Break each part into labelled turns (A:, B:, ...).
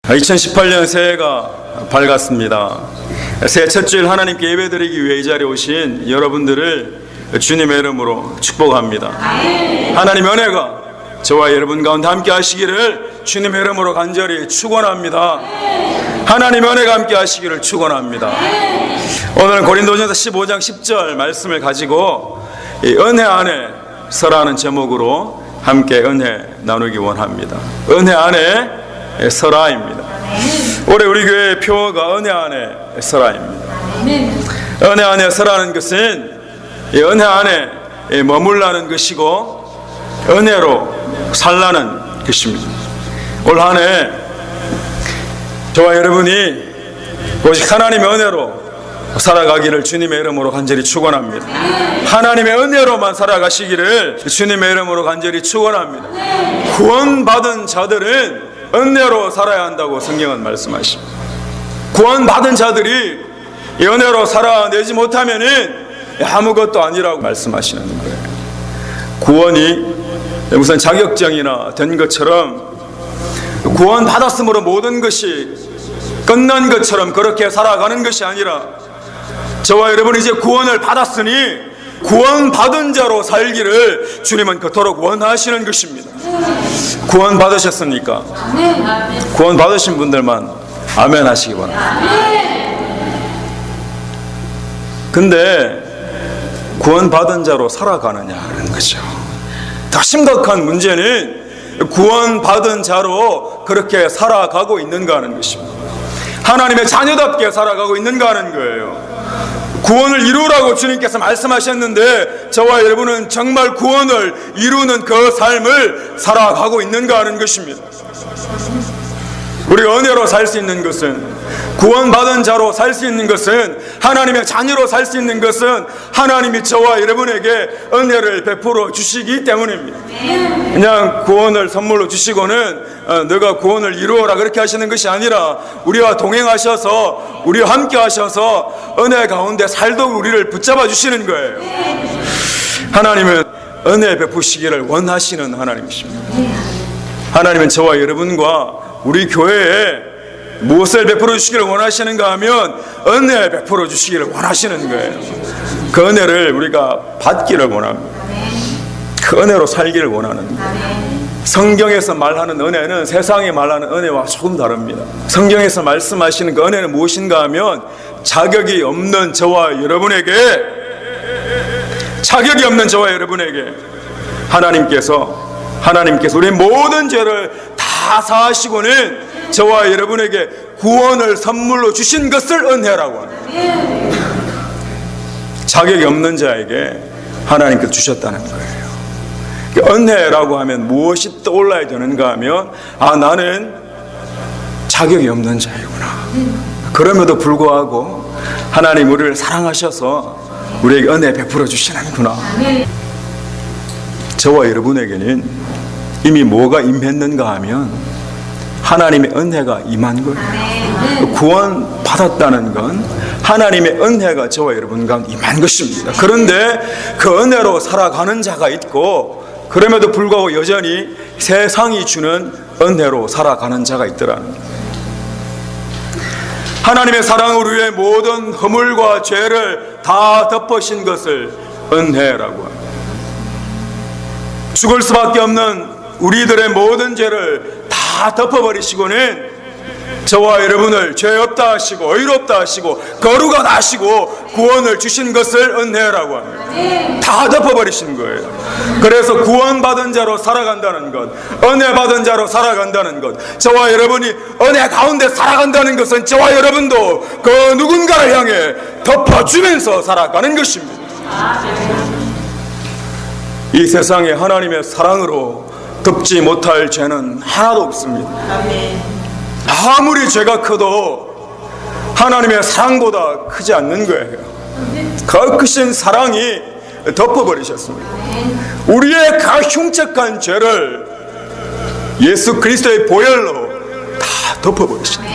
A: 2018년 새해가 밝았습니다. 새해 첫 주일 하나님께 예배드리기 위해 이 자리에 오신 여러분들을 주님의 이름으로 축복합니다. 하나님의 은혜가 저와 여러분 가운데 함께 하시기를 주님의 이름으로 간절히 축원합니다. 하나님의 은혜가 함께 하시기를 축원합니다. 오늘은 고린도전서 15장 10절 말씀을 가지고 이 은혜 안에 서라는 제목으로 함께 은혜 나누기 원합니다. 은혜 안에 서라입니다. 올해 우리 교회의 표어가 은혜 안에 서라입니다. 은혜 안에 서라는 것은 은혜 안에 머물라는 것이고 은혜로 살라는 것입니다. 올 한 해 저와 여러분이 오직 하나님의 은혜로 살아가기를 주님의 이름으로 간절히 축원합니다. 하나님의 은혜로만 살아가시기를 주님의 이름으로 간절히 축원합니다. 구원받은 자들은 은혜로 살아야 한다고 성경은 말씀하십니다. 구원받은 자들이 은혜로 살아내지 못하면은 아무것도 아니라고 말씀하시는 거예요. 구원이 무슨 자격증이나 된 것처럼 구원받았으므로 모든 것이 끝난 것처럼 그렇게 살아가는 것이 아니라 저와 여러분이 이제 구원을 받았으니 구원받은 자로 살기를 주님은 그토록 원하시는 것입니다. 구원 받으셨습니까? 구원 받으신 분들만 아멘 하시기 바랍니다. 근데 구원 받은 자로 살아가느냐는 거죠. 더 심각한 문제는 구원 받은 자로 그렇게 살아가고 있는가 하는 것입니다. 하나님의 자녀답게 살아가고 있는가 하는 거예요. 구원을 이루라고 주님께서 말씀하셨는데 저와 여러분은 정말 구원을 이루는 그 삶을 살아가고 있는가 하는 것입니다. 우리가 은혜로 살 수 있는 것은, 구원받은 자로 살 수 있는 것은, 하나님의 자녀로 살 수 있는 것은 하나님이 저와 여러분에게 은혜를 베풀어 주시기 때문입니다. 그냥 구원을 선물로 주시고는 너가 구원을 이루어라 그렇게 하시는 것이 아니라 우리와 동행하셔서 우리와 함께 하셔서 은혜 가운데 살도록 우리를 붙잡아 주시는 거예요. 하나님은 은혜 베푸시기를 원하시는 하나님이십니다. 하나님은 저와 여러분과 우리 교회에 무엇을 베풀어 주시기를 원하시는가 하면 은혜 베풀어 주시기를 원하시는 거예요. 그 은혜를 우리가 받기를 원합니다. 그 은혜로 살기를 원하는 거예요. 성경에서 말하는 은혜는 세상이 말하는 은혜와 조금 다릅니다. 성경에서 말씀하시는 그 은혜는 무엇인가 하면 자격이 없는 저와 여러분에게 하나님께서 우리의 모든 죄를 다 사하시고는 저와 여러분에게 구원을 선물로 주신 것을 은혜라고 합니다. 자격이 없는 자에게 하나님께서 주셨다는 거예요. 은혜라고 하면 무엇이 떠올라야 되는가 하면 나는 자격이 없는 자이구나. 그럼에도 불구하고 하나님 우리를 사랑하셔서 우리에게 은혜 베풀어 주시는구나. 저와 여러분에게는 이미 뭐가 임했는가 하면 하나님의 은혜가 임한 거예요. 구원 받았다는 건 하나님의 은혜가 저와 여러분 가운데 임한 것입니다. 그런데 그 은혜로 살아가는 자가 있고 그럼에도 불구하고 여전히 세상이 주는 은혜로 살아가는 자가 있더라는 거예요. 하나님의 사랑으로 위해 모든 허물과 죄를 다 덮으신 것을 은혜라고 합니다. 죽을 수밖에 없는 우리들의 모든 죄를 다 덮어버리시고는 저와 여러분을 죄 없다 하시고 의롭다 하시고 거룩하다 하시고 구원을 주신 것을 은혜라고 합니다. 다 덮어버리신 거예요. 그래서 구원받은 자로 살아간다는 것, 은혜 받은 자로 살아간다는 것, 저와 여러분이 은혜 가운데 살아간다는 것은 저와 여러분도 그 누군가를 향해 덮어주면서 살아가는 것입니다. 이 세상에 하나님의 사랑으로 덮지 못할 죄는 하나도 없습니다. 아무리 죄가 커도 하나님의 사랑보다 크지 않는 거예요. 그 크신 사랑이 덮어버리셨습니다. 우리의 그 흉측한 죄를 예수 그리스도의 보혈로 다 덮어버리십니다.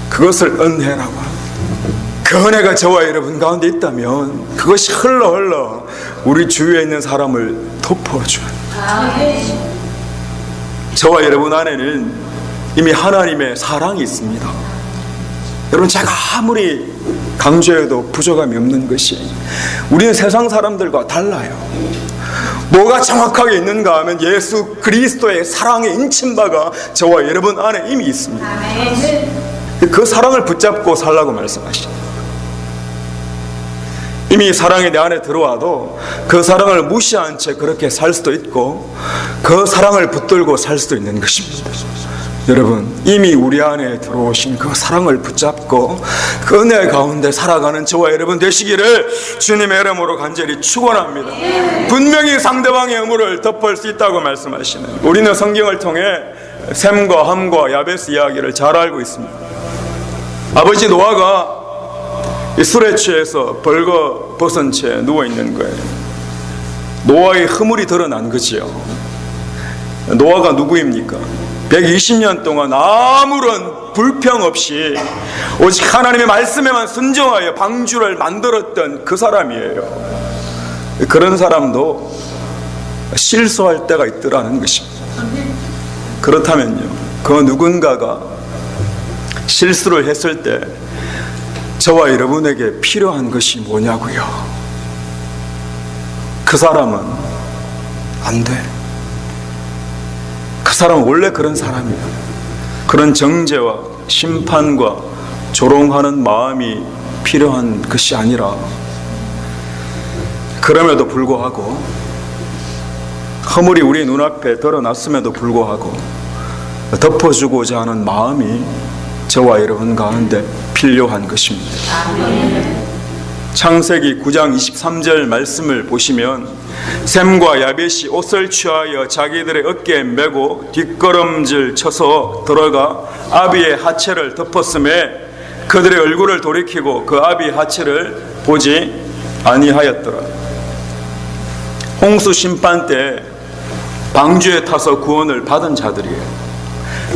A: 그것을 은혜라고 합니다. 그 은혜가 저와 여러분 가운데 있다면 그것이 흘러 우리 주위에 있는 사람을 덮어줘요. 저와 여러분 안에는 이미 하나님의 사랑이 있습니다. 여러분, 제가 아무리 강조해도 부족함이 없는 것이, 우리는 세상 사람들과 달라요. 뭐가 정확하게 있는가 하면 예수 그리스도의 사랑에 인친 바가 저와 여러분 안에 이미 있습니다. 그 사랑을 붙잡고 살라고 말씀하십니다. 이미 사랑이 내 안에 들어와도 그 사랑을 무시한 채 그렇게 살 수도 있고, 그 사랑을 붙들고 살 수도 있는 것입니다. 여러분, 이미 우리 안에 들어오신 그 사랑을 붙잡고 그 은혜 가운데 살아가는 저와 여러분 되시기를 주님의 이름으로 간절히 축원합니다. 분명히 상대방의 의무를 덮을 수 있다고 말씀하시는, 우리는 성경을 통해 셈과 함과 야베스 이야기를 잘 알고 있습니다. 아버지 노아가 술에 취해서 벌거벗은 채 누워있는 거예요. 노아의 허물이 드러난 거지요. 노아가 누구입니까? 120년 동안 아무런 불평 없이 오직 하나님의 말씀에만 순종하여 방주를 만들었던 그 사람이에요. 그런 사람도 실수할 때가 있더라는 것입니다. 그렇다면요, 그 누군가가 실수를 했을 때 저와 여러분에게 필요한 것이 뭐냐고요? 그 사람은 안 돼. 그 사람은 원래 그런 사람이야. 그런 정죄와 심판과 조롱하는 마음이 필요한 것이 아니라, 그럼에도 불구하고 허물이 우리 눈앞에 드러났음에도 불구하고 덮어주고자 하는 마음이 저와 여러분 가운데 필요한 것입니다. 창세기 9장 23절 말씀을 보시면, 셈과 야벳이 옷을 취하여 자기들의 어깨에 메고 뒷걸음질 쳐서 들어가 아비의 하체를 덮었음에 그들의 얼굴을 돌이키고 그 아비의 하체를 보지 아니하였더라. 홍수 심판 때 방주에 타서 구원을 받은 자들이에요.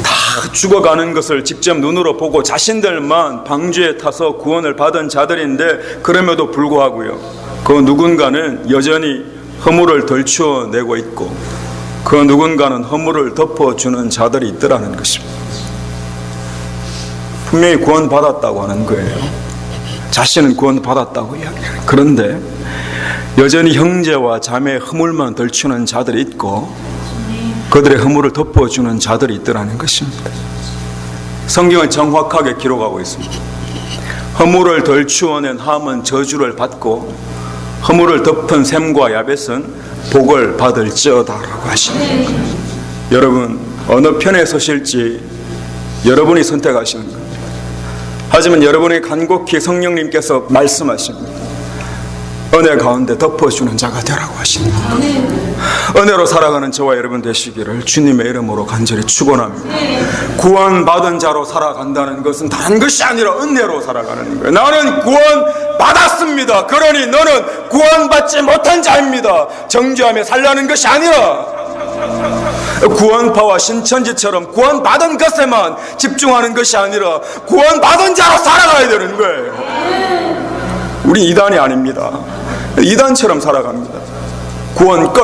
A: 다 죽어가는 것을 직접 눈으로 보고 자신들만 방주에 타서 구원을 받은 자들인데, 그럼에도 불구하고요, 그 누군가는 여전히 허물을 덜추어내고 있고, 그 누군가는 허물을 덮어주는 자들이 있더라는 것입니다. 분명히 구원받았다고 하는 거예요. 자신은 구원받았다고 이야기해요. 그런데 여전히 형제와 자매의 허물만 덜추는 자들이 있고, 그들의 허물을 덮어주는 자들이 있더라는 것입니다. 성경은 정확하게 기록하고 있습니다. 허물을 덜추어낸 함은 저주를 받고, 허물을 덮은 셈과 야벳은 복을 받을지어다라고 하십니다. 여러분, 어느 편에 서실지 여러분이 선택하시는 겁니다. 하지만 여러분이 간곡히 성령님께서 말씀하십니다. 은혜 가운데 덮어주는 자가 되라고 하십니다. 은혜로 살아가는 저와 여러분 되시기를 주님의 이름으로 간절히 축원합니다. 구원받은 자로 살아간다는 것은 다른 것이 아니라 은혜로 살아가는 거예요. 나는 구원받았습니다. 그러니 너는 구원받지 못한 자입니다. 정죄하며 살라는 것이 아니라, 구원파와 신천지처럼 구원받은 것에만 집중하는 것이 아니라 구원받은 자로 살아가야 되는 거예요. 우리 이단이 아닙니다. 이단처럼 살아갑니다. 구원 끝.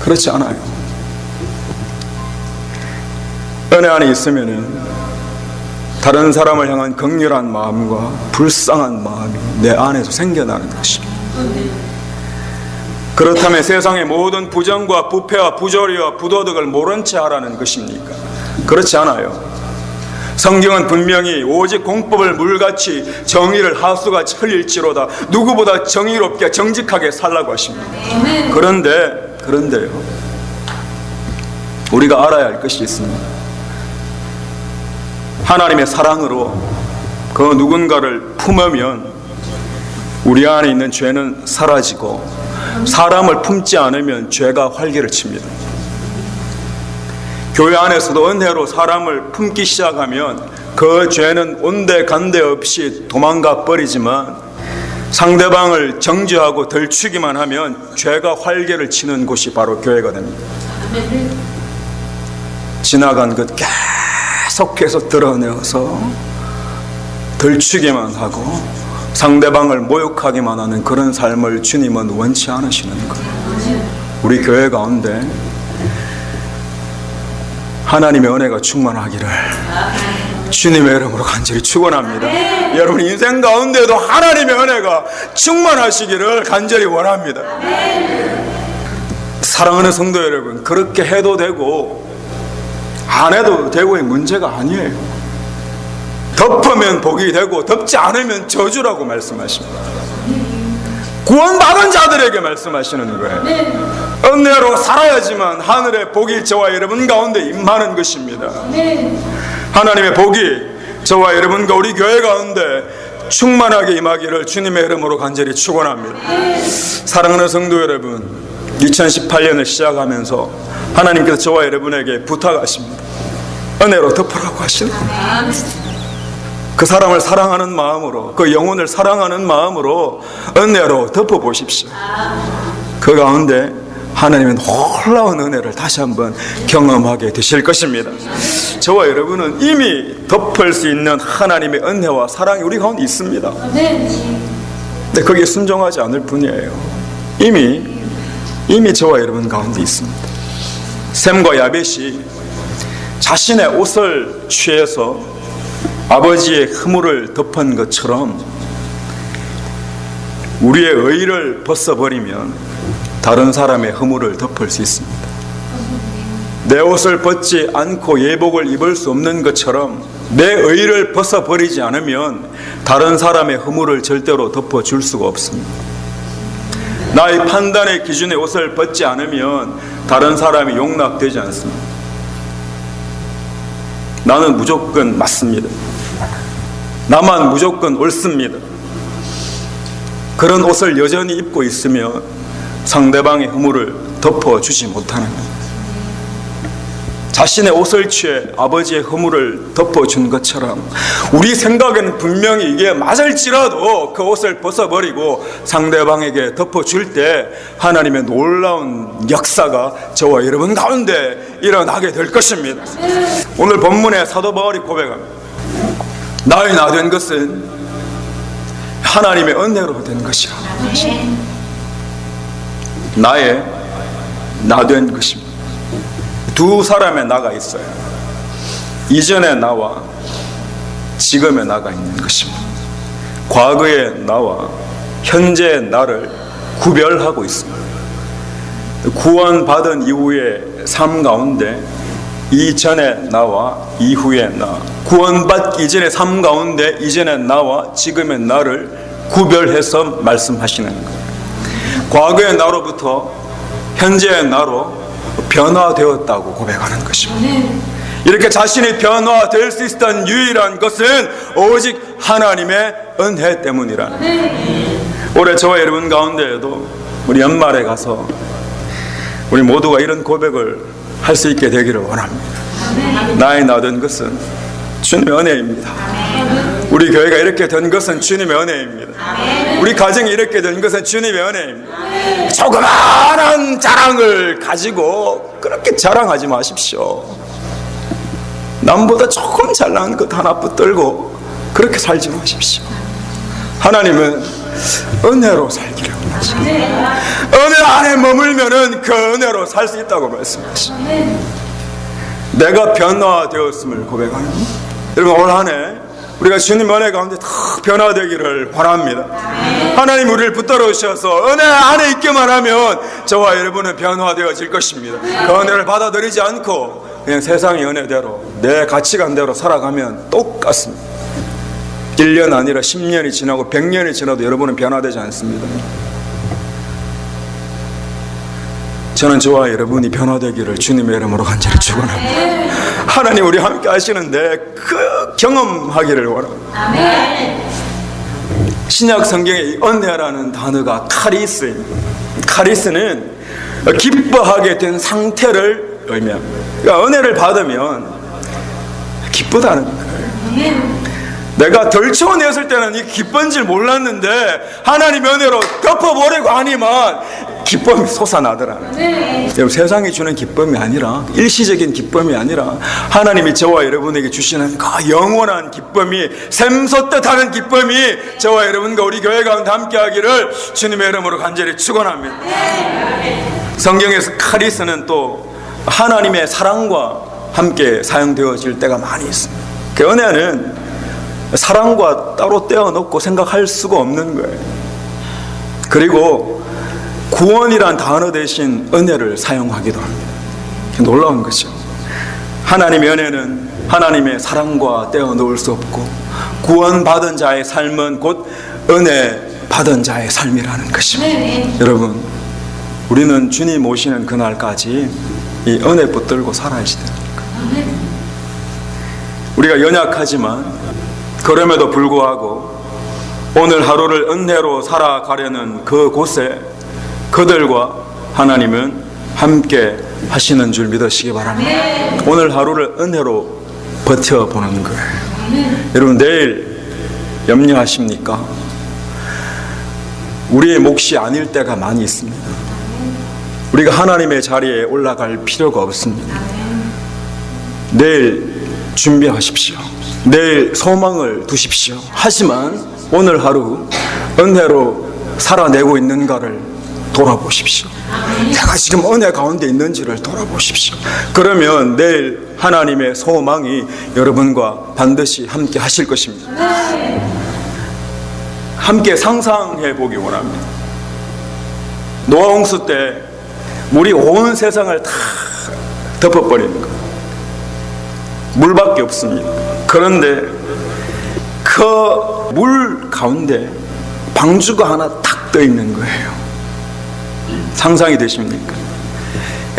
A: 그렇지 않아요. 은혜 안에 있으면은 다른 사람을 향한 긍휼한 마음과 불쌍한 마음이 내 안에서 생겨나는 것입니다. 그렇다면 세상의 모든 부정과 부패와 부조리와 부도덕을 모른 채 하라는 것입니까? 그렇지 않아요. 성경은 분명히 오직 공법을 물같이 정의를 하수같이 흘릴지로다, 누구보다 정의롭게 정직하게 살라고 하십니다. 그런데요, 우리가 알아야 할 것이 있습니다. 하나님의 사랑으로 그 누군가를 품으면 우리 안에 있는 죄는 사라지고, 사람을 품지 않으면 죄가 활개를 칩니다. 교회 안에서도 은혜로 사람을 품기 시작하면 그 죄는 온데간데 없이 도망가 버리지만, 상대방을 정죄하고 덜추기만 하면 죄가 활개를 치는 곳이 바로 교회가 됩니다. 지나간 것 계속해서 드러내어서 덜추기만 하고 상대방을 모욕하기만 하는 그런 삶을 주님은 원치 않으시는 거예요. 우리 교회 가운데 하나님의 은혜가 충만하기를 주님의 이름으로 간절히 축원합니다. 여러분 인생 가운데도 하나님의 은혜가 충만하시기를 간절히 원합니다. 사랑하는 성도 여러분, 그렇게 해도 되고 안 해도 되고의 문제가 아니에요. 덮으면 복이 되고 덮지 않으면 저주라고 말씀하십니다. 구원받은 자들에게 말씀하시는 거예요. 은혜로 살아야지만 하늘의 복이 저와 여러분 가운데 임하는 것입니다. 하나님의 복이 저와 여러분과 우리 교회 가운데 충만하게 임하기를 주님의 이름으로 간절히 축원합니다. 사랑하는 성도 여러분, 2018년을 시작하면서 하나님께서 저와 여러분에게 부탁하십니다. 은혜로 덮으라고 하시는 거예요. 그 사람을 사랑하는 마음으로, 그 영혼을 사랑하는 마음으로 은혜로 덮어보십시오. 그 가운데 하나님의 놀라운 은혜를 다시 한번 경험하게 되실 것입니다. 저와 여러분은 이미 덮을 수 있는 하나님의 은혜와 사랑이 우리 가운데 있습니다. 근데 거기에 순종하지 않을 뿐이에요. 이미 저와 여러분 가운데 있습니다. 셈과 야벳이 자신의 옷을 취해서 아버지의 허물을 덮은 것처럼 우리의 의를 벗어버리면 다른 사람의 허물을 덮을 수 있습니다. 내 옷을 벗지 않고 예복을 입을 수 없는 것처럼 내 의를 벗어버리지 않으면 다른 사람의 허물을 절대로 덮어줄 수가 없습니다. 나의 판단의 기준의 옷을 벗지 않으면 다른 사람이 용납되지 않습니다. 나는 무조건 맞습니다. 나만 무조건 옳습니다. 그런 옷을 여전히 입고 있으면 상대방의 허물을 덮어주지 못하는 겁니다. 자신의 옷을 취해 아버지의 허물을 덮어준 것처럼 우리 생각에는 분명히 이게 맞을지라도 그 옷을 벗어버리고 상대방에게 덮어줄 때 하나님의 놀라운 역사가 저와 여러분 가운데 일어나게 될 것입니다. 오늘 본문에 사도 바울이 고백합니다. 나의 나 된 것은 하나님의 은혜로 된 것이라. 나의 나 된 것입니다. 두 사람의 나가 있어요. 이전의 나와 지금의 나가 있는 것입니다. 과거의 나와 현재의 나를 구별하고 있습니다. 구원받은 이후의 삶 가운데 이전의 나와 이후의 나, 구원받기 이전의 삶 가운데 이전의 나와 지금의 나를 구별해서 말씀하시는 거예요. 과거의 나로부터 현재의 나로 변화되었다고 고백하는 것입니다. 이렇게 자신이 변화될 수 있었던 유일한 것은 오직 하나님의 은혜 때문이라는 거예요. 올해 저와 여러분 가운데에도 우리 연말에 가서 우리 모두가 이런 고백을 할 수 있게 되기를 원합니다. 나의 나 된 것은 주님의 은혜입니다. 우리 교회가 이렇게 된 것은 주님의 은혜입니다. 우리 가정이 이렇게 된 것은 주님의 은혜입니다. 조그마한 자랑을 가지고 그렇게 자랑하지 마십시오. 남보다 조금 잘난 것 하나 붙들고 그렇게 살지 마십시오. 하나님은 은혜로 살기를 원하십니다. 은혜 안에 머물면은 그 은혜로 살 수 있다고 말씀하십니다. 내가 변화되었음을 고백하는 여러분, 올 한 해 우리가 주님 은혜 가운데 다 변화되기를 바랍니다. 하나님 우리를 붙들어 주셔서 은혜 안에 있기만 하면 저와 여러분은 변화되어질 것입니다. 그 은혜를 받아들이지 않고 그냥 세상의 은혜대로 내 가치관대로 살아가면 똑같습니다. 1년 아니라 10년이 지나고 100년이 지나도 여러분은 변화되지 않습니다. 저는 저와 여러분이 변화되기를 주님의 이름으로 간절히 축원합니다. 하나님 우리 함께 하시는데 그 경험하기를 원합니다. 신약 성경의 은혜라는 단어가 카리스입니다. 카리스는 기뻐하게 된 상태를 의미합니다. 그러니까 은혜를 받으면 기쁘다는 거예요. 내가 덜쳐냈을 때는 이 기쁜 줄 몰랐는데 하나님의 은혜로 덮어버리고 하니만 기쁨이 솟아나더라는 거예요. 여러분, 세상이 주는 기쁨이 아니라 일시적인 기쁨이 아니라 하나님이 저와 여러분에게 주시는 그 영원한 기쁨이 샘솟듯 하는 기쁨이 저와 여러분과 우리 교회 가운데 함께하기를 주님의 이름으로 간절히 축원합니다. 성경에서 카리스는 또 하나님의 사랑과 함께 사용되어질 때가 많이 있습니다. 그 은혜는 사랑과 따로 떼어놓고 생각할 수가 없는 거예요. 그리고 구원이란 단어 대신 은혜를 사용하기도 합니다. 놀라운 것이죠. 하나님의 은혜는 하나님의 사랑과 떼어놓을 수 없고, 구원받은 자의 삶은 곧 은혜 받은 자의 삶이라는 것입니다. 여러분, 우리는 주님 오시는 그날까지 이 은혜 붙들고 살아야 됩니다. 우리가 연약하지만 그럼에도 불구하고 오늘 하루를 은혜로 살아가려는 그곳에 그들과 하나님은 함께 하시는 줄 믿으시기 바랍니다. 오늘 하루를 은혜로 버텨보는 거예요. 여러분, 내일 염려하십니까? 우리의 몫이 아닐 때가 많이 있습니다. 우리가 하나님의 자리에 올라갈 필요가 없습니다. 내일 준비하십시오. 내일 소망을 두십시오. 하지만 오늘 하루 은혜로 살아내고 있는가를 돌아보십시오. 내가 지금 은혜 가운데 있는지를 돌아보십시오. 그러면 내일 하나님의 소망이 여러분과 반드시 함께 하실 것입니다. 함께 상상해 보기 원합니다. 노아 홍수 때 물이 온 세상을 다 덮어버리는 거예요. 물밖에 없습니다. 그런데 그 물 가운데 방주가 하나 탁 떠 있는 거예요. 상상이 되십니까?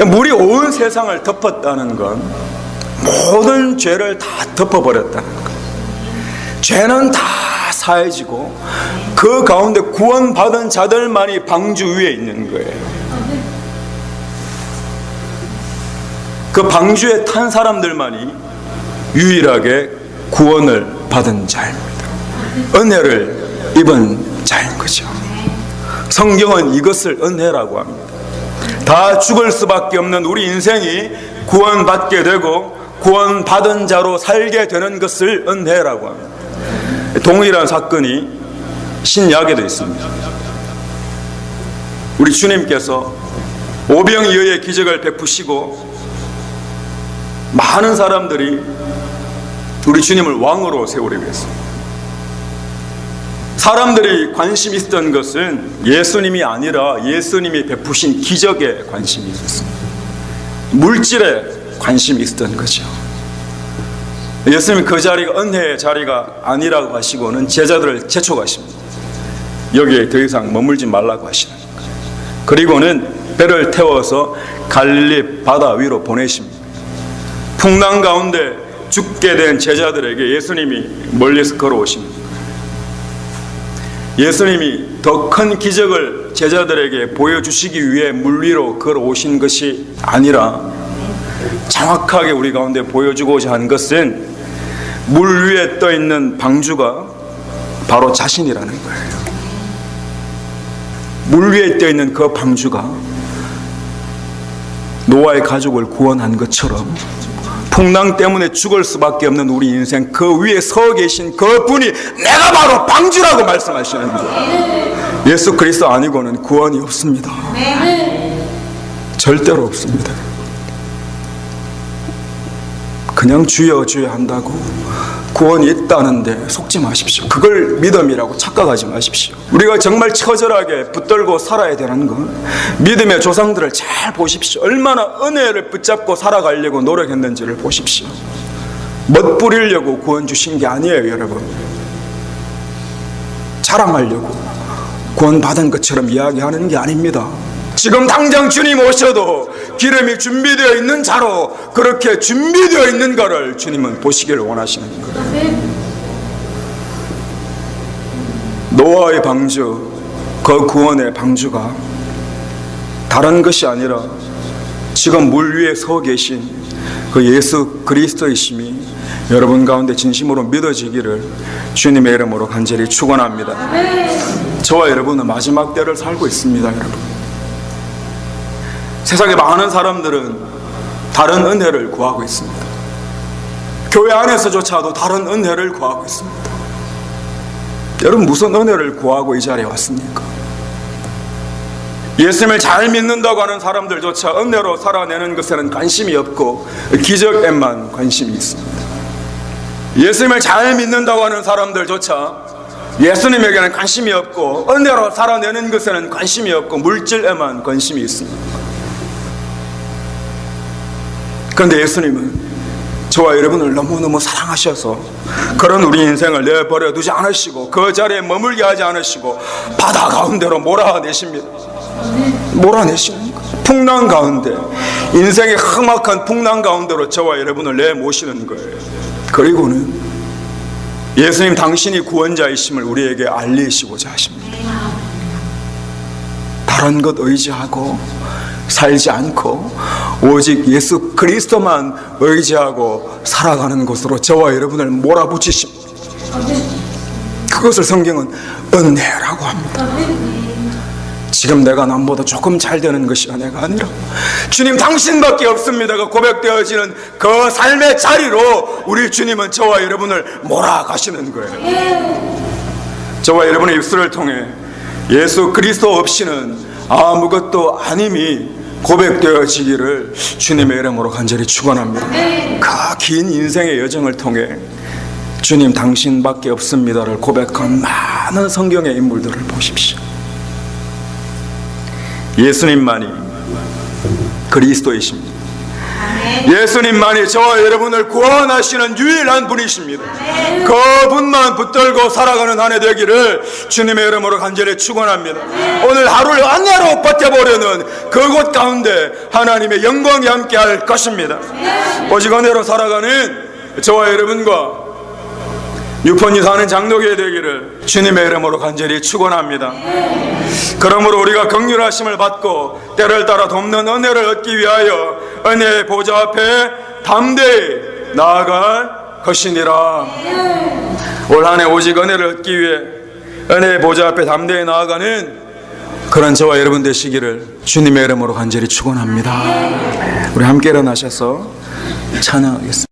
A: 물이 온 세상을 덮었다는 건 모든 죄를 다 덮어버렸다는 것. 죄는 다 사해지고 그 가운데 구원받은 자들만이 방주 위에 있는 거예요. 그 방주에 탄 사람들만이 유일하게 구원을 받은 자입니다. 은혜를 입은 자인 거죠. 성경은 이것을 은혜라고 합니다. 다 죽을 수밖에 없는 우리 인생이 구원받게 되고 구원받은 자로 살게 되는 것을 은혜라고 합니다. 동일한 사건이 신약에도 있습니다. 우리 주님께서 오병이어의 기적을 베푸시고 많은 사람들이 우리 주님을 왕으로 세우려고 했습니다. 사람들이 관심 있었던 것은 예수님이 아니라 예수님이 베푸신 기적에 관심이 있었습니다. 물질에 관심이 있었던 거죠. 예수님이 그 자리가 은혜의 자리가 아니라고 하시고는 제자들을 재촉하십니다. 여기에 더 이상 머물지 말라고 하시는 거예요. 그리고는 배를 태워서 갈릴리 바다 위로 보내십니다. 풍랑 가운데 죽게 된 제자들에게 예수님이 멀리서 걸어오십니다. 예수님이 더 큰 기적을 제자들에게 보여주시기 위해 물 위로 걸어오신 것이 아니라 정확하게 우리 가운데 보여주고자 한 것은 물 위에 떠 있는 방주가 바로 자신이라는 거예요. 물 위에 떠 있는 그 방주가 노아의 가족을 구원한 것처럼 풍랑 때문에 죽을 수밖에 없는 우리 인생, 그 위에 서 계신 그 분이 내가 바로 방주라고 말씀하시는 거예요. 예수 그리스도 아니고는 구원이 없습니다. 절대로 없습니다. 그냥 주여 주여 한다고 구원이 있다는데 속지 마십시오. 그걸 믿음이라고 착각하지 마십시오. 우리가 정말 처절하게 붙들고 살아야 되는 건 믿음의 조상들을 잘 보십시오. 얼마나 은혜를 붙잡고 살아가려고 노력했는지를 보십시오. 멋부리려고 구원 주신 게 아니에요, 여러분. 자랑하려고 구원받은 것처럼 이야기하는 게 아닙니다. 지금 당장 주님 오셔도 기름이 준비되어 있는 자로 그렇게 준비되어 있는 거를 주님은 보시기를 원하시는 거예요. 노아의 방주, 그 구원의 방주가 다른 것이 아니라 지금 물 위에 서 계신 그 예수 그리스도이심이 여러분 가운데 진심으로 믿어지기를 주님의 이름으로 간절히 축원합니다. 저와 여러분은 마지막 때를 살고 있습니다, 여러분. 세상에 많은 사람들은 다른 은혜를 구하고 있습니다. 교회 안에서조차도 다른 은혜를 구하고 있습니다. 여러분, 무슨 은혜를 구하고 이 자리에 왔습니까? 예수님을 잘 믿는다고 하는 사람들조차 은혜로 살아내는 것에는 관심이 없고 기적에만 관심이 있습니다. 예수님을 잘 믿는다고 하는 사람들조차 예수님에게는 관심이 없고 은혜로 살아내는 것에는 관심이 없고 물질에만 관심이 있습니다. 그런데 예수님은 저와 여러분을 너무너무 사랑하셔서 그런 우리 인생을 내버려 두지 않으시고 그 자리에 머물게 하지 않으시고 바다 가운데로 몰아내십니다. 몰아내시는 거예요. 풍랑 가운데, 인생의 험악한 풍랑 가운데로 저와 여러분을 내모시는 거예요. 그리고는 예수님 당신이 구원자이심을 우리에게 알리시고자 하십니다. 다른 것 의지하고 살지 않고 오직 예수 그리스도만 의지하고 살아가는 것으로 저와 여러분을 몰아붙이십니다. 그것을 성경은 은혜라고 합니다. 지금 내가 남보다 조금 잘 되는 것이 은혜가 아니라 주님 당신밖에 없습니다가 고백되어지는 그 삶의 자리로 우리 주님은 저와 여러분을 몰아가시는 거예요. 저와 여러분의 입술을 통해 예수 그리스도 없이는 아무것도 아님이 고백되어지기를 주님의 이름으로 간절히 축원합니다. 그 긴 인생의 여정을 통해 주님 당신밖에 없습니다를 고백한 많은 성경의 인물들을 보십시오. 예수님만이 그리스도이십니다. 예수님만이 저와 여러분을 구원하시는 유일한 분이십니다. 그분만 붙들고 살아가는 한 해 되기를 주님의 이름으로 간절히 축원합니다. 오늘 하루를 은혜로 버텨보려는 그곳 가운데 하나님의 영광이 함께할 것입니다. 오직 은혜로 살아가는 저와 여러분과 유폰이 사는 장로교회 되기를 주님의 이름으로 간절히 축원합니다. 그러므로 우리가 긍휼하심을 받고 때를 따라 돕는 은혜를 얻기 위하여 은혜의 보좌 앞에 담대히 나아갈 것이니라. 올 한 해 오직 은혜를 얻기 위해 은혜의 보좌 앞에 담대히 나아가는 그런 저와 여러분 되시기를 주님의 이름으로 간절히 축원합니다. 우리 함께 일어나셔서 찬양하겠습니다.